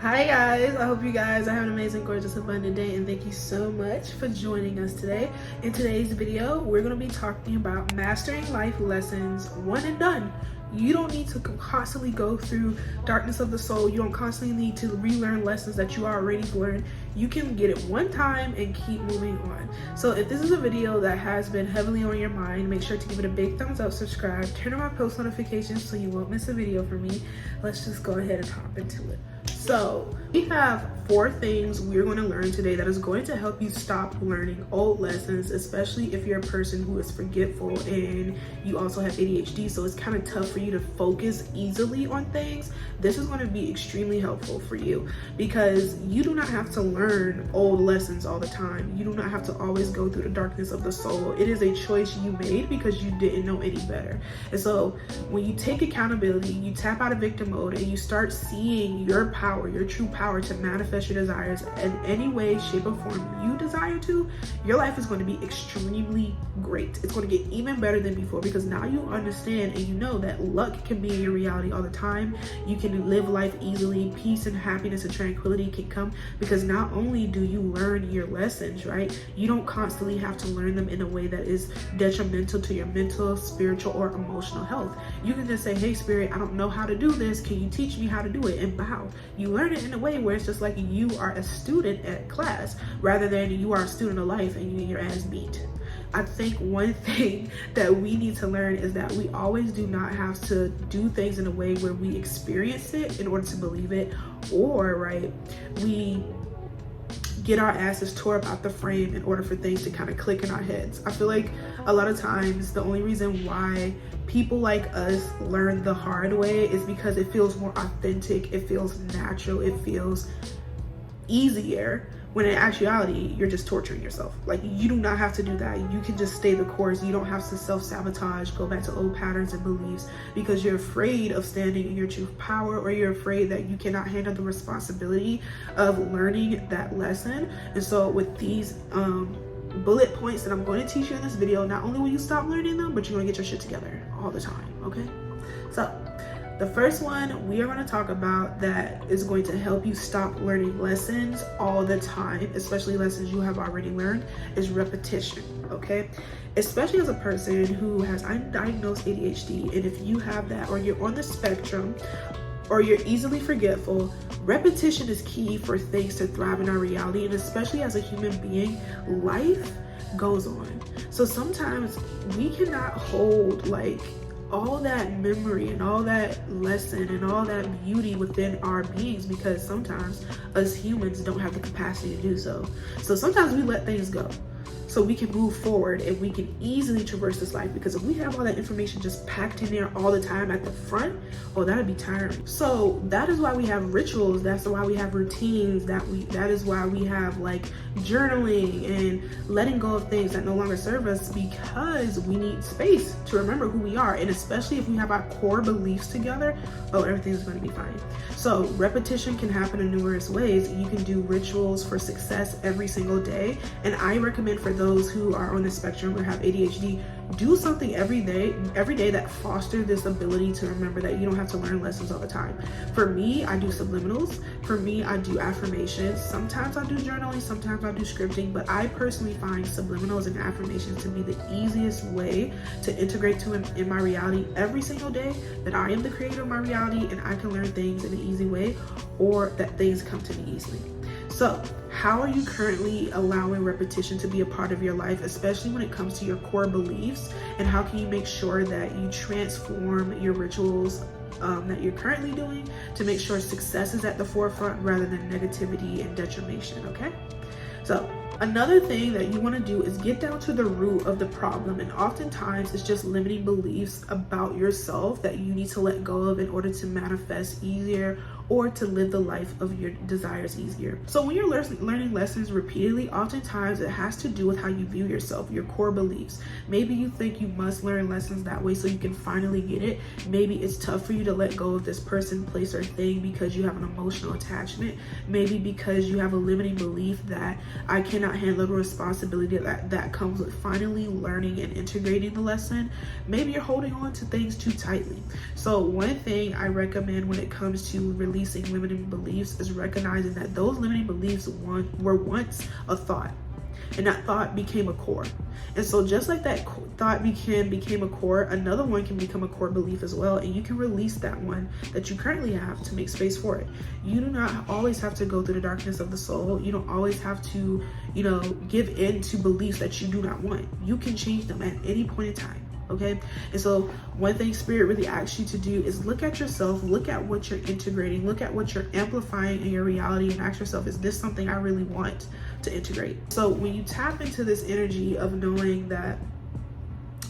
Hi guys, I hope you guys are having an amazing, gorgeous, abundant day, and thank you so much for joining us today. In today's video, we're going to be talking about mastering life lessons one and done. You don't need to constantly go through darkness of the soul. You don't constantly need to relearn lessons that you already learned. You can get it one time and keep moving on. So if this is a video that has been heavily on your mind, make sure to give it a big thumbs up, subscribe, turn on my post notifications so you won't miss a video from me. Let's just go ahead and hop into it. So we have 4 things we're going to learn today that is going to help you stop learning old lessons, especially if you're a person who is forgetful and you also have ADHD, so it's kind of tough for you to focus easily on things. This is going to be extremely helpful for you because you do not have to learn old lessons all the time. You do not have to always go through the darkness of the soul. It is a choice you made because you didn't know any better. And so when you take accountability, you tap out of victim mode and you start seeing your power, your true power to manifest your desires in any way, shape, or form you desire to, your life is going to be extremely great. It's going to get even better than before because now you understand and you know that luck can be in your reality all the time. You can live life easily. Peace and happiness and tranquility can come because not only do you learn your lessons, right? You don't constantly have to learn them in a way that is detrimental to your mental, spiritual, or emotional health. You can just say, hey, spirit, I don't know how to do this. Can you teach me how to do it? And bow. You learn it in a way where it's just like you are a student at class rather than you are a student of life and you get your ass beat. I think one thing that we need to learn is that we always do not have to do things in a way where we experience it in order to believe it, or right, we get our asses tore up out the frame in order for things to kind of click in our heads. I feel like a lot of times the only reason why people like us learn the hard way is because it feels more authentic, it feels natural, it feels easier, when in actuality you're just torturing yourself. Like, you do not have to do that. You can just stay the course. You don't have to self-sabotage, go back to old patterns and beliefs because you're afraid of standing in your true power, or you're afraid that you cannot handle the responsibility of learning that lesson. And so with these bullet points that I'm going to teach you in this video, not only will you stop learning them, but you're going to get your shit together all the time, okay? So the first one we are going to talk about that is going to help you stop learning lessons all the time, especially lessons you have already learned, is repetition, okay? Especially as a person who has undiagnosed ADHD, and if you have that, or you're on the spectrum, or you're easily forgetful, repetition is key for things to thrive in our reality. And especially as a human being, life goes on. So sometimes we cannot hold like all that memory and all that lesson and all that beauty within our beings because sometimes us humans don't have the capacity to do so. So sometimes we let things go so we can move forward and we can easily traverse this life, because if we have all that information just packed in there all the time at the front, oh, that'd be tiring. So that is why we have rituals. That's why we have routines. That is why we have like journaling and letting go of things that no longer serve us, because we need space to remember who we are. And especially if we have our core beliefs together, oh, everything's going to be fine. So repetition can happen in numerous ways. You can do rituals for success every single day, and I recommend for those who are on the spectrum or have ADHD, do something every day that foster this ability to remember that you don't have to learn lessons all the time. For me, I do subliminals. For me, I do affirmations. Sometimes I do journaling, sometimes I do scripting, but I personally find subliminals and affirmations to be the easiest way to integrate in my reality every single day, that I am the creator of my reality and I can learn things in an easy way, or that things come to me easily. So how are you currently allowing repetition to be a part of your life, especially when it comes to your core beliefs? And how can you make sure that you transform your rituals that you're currently doing to make sure success is at the forefront rather than negativity and detriment, okay? So another thing that you want to do is get down to the root of the problem, and oftentimes it's just limiting beliefs about yourself that you need to let go of in order to manifest easier or to live the life of your desires easier. So when you're learning lessons repeatedly, oftentimes it has to do with how you view yourself, your core beliefs. Maybe you think you must learn lessons that way so you can finally get it. Maybe it's tough for you to let go of this person, place, or thing because you have an emotional attachment. Maybe because you have a limiting belief that I cannot handle the responsibility that comes with finally learning and integrating the lesson. Maybe you're holding on to things too tightly. So one thing I recommend when it comes to releasing releasing limiting beliefs is recognizing that those limiting beliefs were once a thought, and that thought became a core. And so just like that thought became a core, another one can become a core belief as well, and you can release that one that you currently have to make space for it. You do not always have to go through the darkness of the soul. You don't always have to, give in to beliefs that you do not want. You can change them at any point in time. Okay, and so one thing Spirit really asks you to do is look at yourself, look at what you're integrating, look at what you're amplifying in your reality, and ask yourself, is this something I really want to integrate? So when you tap into this energy of knowing that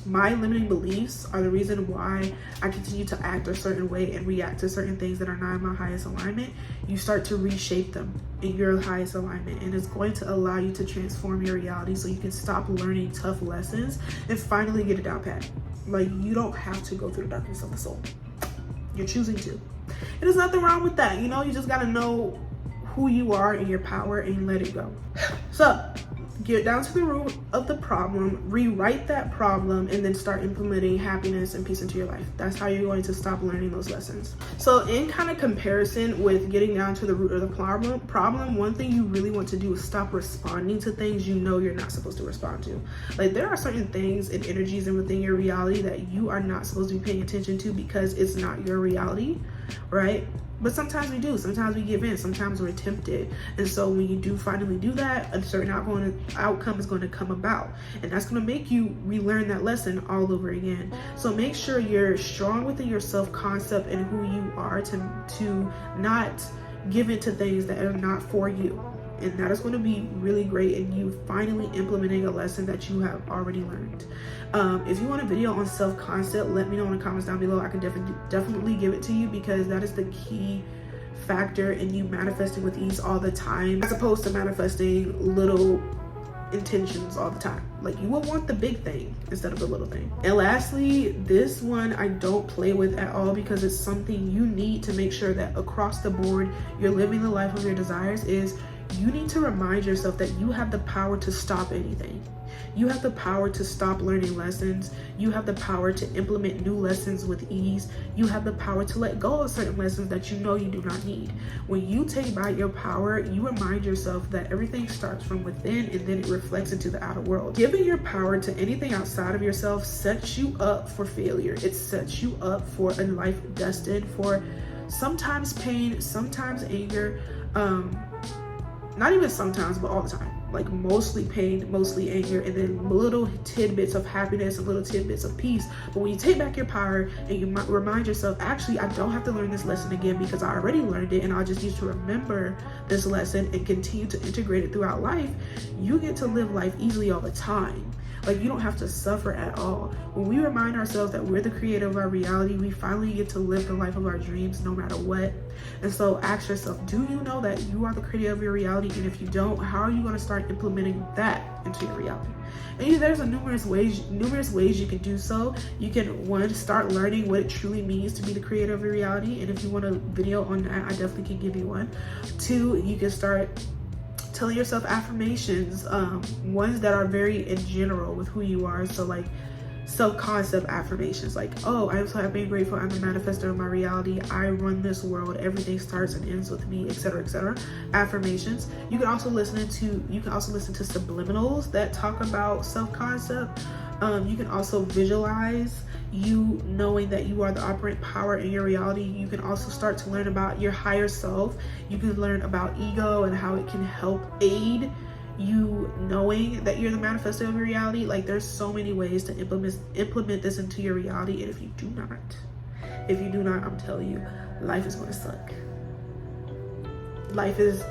my limiting beliefs are the reason why I continue to act a certain way and react to certain things that are not in my highest alignment, you start to reshape them in your highest alignment, and it's going to allow you to transform your reality so you can stop learning tough lessons and finally get it down pat. Like, you don't have to go through the darkness of the soul. You're choosing to. And there's nothing wrong with that. You just got to know who you are and your power and let it go. So get down to the root of the problem, rewrite that problem, and then start implementing happiness and peace into your life. That's how you're going to stop learning those lessons. So in kind of comparison with getting down to the root of the problem, one thing you really want to do is stop responding to things you're not supposed to respond to. Like, there are certain things and energies within your reality that you are not supposed to be paying attention to because it's not your reality, right? But sometimes we do. Sometimes we give in. Sometimes we're tempted. And so when you do finally do that, a certain outcome is going to come about. And that's going to make you relearn that lesson all over again. So make sure you're strong within your self-concept and who you are to not give in to things that are not for you. And that is going to be really great in you finally implementing a lesson that you have already learned. If you want a video on self-concept, let me know in the comments down below. I can definitely give it to you, because that is the key factor in you manifesting with ease all the time, as opposed to manifesting little intentions all the time. Like, you will want the big thing instead of the little thing. And lastly, this one I don't play with at all, because it's something you need to make sure that across the board you're living the life of your desires. Is you need to remind yourself that you have the power to stop anything. You have the power to stop learning lessons. You have the power to implement new lessons with ease. You have the power to let go of certain lessons that you do not need. When you take back your power, you remind yourself that everything starts from within and then it reflects into the outer world. Giving your power to anything outside of yourself sets you up for failure. It sets you up for a life destined for sometimes pain, sometimes anger, not even sometimes, but all the time. Like, mostly pain, mostly anger, and then little tidbits of happiness and little tidbits of peace. But when you take back your power and you remind yourself, actually, I don't have to learn this lesson again because I already learned it, and I'll just need to remember this lesson and continue to integrate it throughout life, you get to live life easily all the time. Like, you don't have to suffer at all. When we remind ourselves that we're the creator of our reality, we finally get to live the life of our dreams no matter what. And so ask yourself, do you know that you are the creator of your reality? And if you don't, how are you going to start implementing that into your reality? And there's numerous ways you can do so. You can, one, start learning what it truly means to be the creator of your reality. And if you want a video on that, I definitely can give you one. Two, you can start telling yourself affirmations, ones that are very in general with who you are. So like self-concept affirmations, like, oh, I'm so happy and grateful, I'm the manifestor of my reality, I run this world, everything starts and ends with me, etc., etc. Affirmations. You can also listen to subliminals that talk about self-concept. You can also visualize you knowing that you are the operant power in your reality. You can also start to learn about your higher self. You can learn about ego and how it can help aid you knowing that you're the manifestor of your reality. Like, there's so many ways to implement this into your reality. And if you do not, I'm telling you, life is going to suck. Life is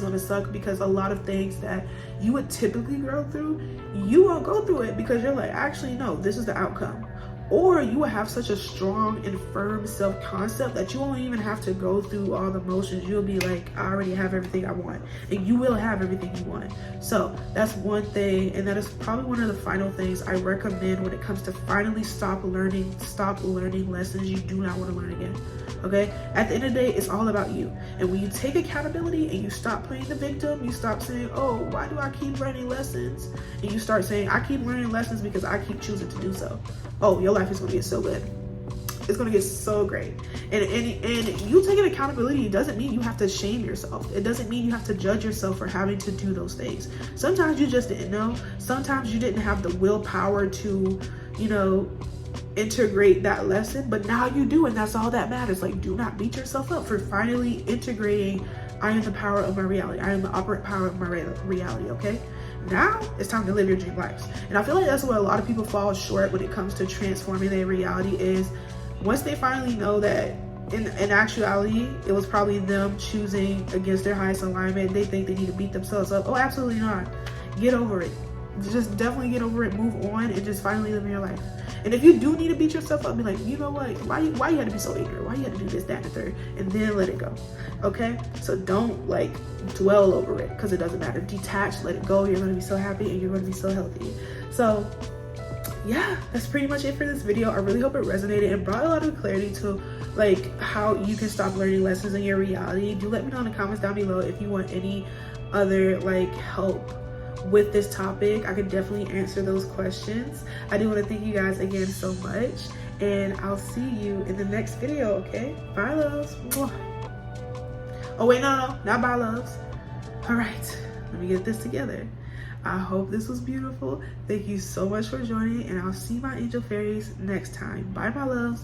going to suck, because a lot of things that you would typically go through, you won't go through it because you're like, actually, no, this is the outcome. Or you will have such a strong and firm self-concept that you won't even have to go through all the motions. You'll be like, I already have everything I want. And you will have everything you want. So that's one thing. And that is probably one of the final things I recommend when it comes to finally stop learning lessons you do not want to learn again. Okay? At the end of the day, it's all about you. And when you take accountability and you stop playing the victim, you stop saying, oh, why do I keep learning lessons? And you start saying, I keep learning lessons because I keep choosing to do so. Oh, your life is going to get so good. it's gonna get so great. And you taking accountability doesn't mean you have to shame yourself. It doesn't mean you have to judge yourself for having to do those things. Sometimes you just didn't know. Sometimes you didn't have the willpower to, you know, integrate that lesson, but now you do, and that's all that matters. Like, do not beat yourself up for finally integrating, I am the power of my reality. I am the operant power of my reality, okay? Now it's time to live your dream lives. And I feel like that's where a lot of people fall short when it comes to transforming their reality, is once they finally know that in actuality, it was probably them choosing against their highest alignment, they think they need to beat themselves up. Oh, absolutely not. Get over it. Just definitely get over it, move on, and just finally live your life. And if you do need to beat yourself up, be like, you know what, why you had to be so ignorant? Why you had to do this, that, and the third? And then let it go, okay? So don't like dwell over it, because it doesn't matter. Detach, let it go. You're gonna be so happy and you're gonna be so healthy. So yeah, that's pretty much it for this video. I really hope it resonated and brought a lot of clarity to like how you can stop learning lessons in your reality. Do let me know in the comments down below if you want any other like help with this topic. I could definitely answer those questions. I do want to thank you guys again so much, and I'll see you in the next video, okay? Bye, loves. Mwah. Oh wait, no, not bye, loves. All right, let me get this together. I hope this was beautiful. Thank you so much for joining, and I'll see my angel fairies next time. Bye, my loves.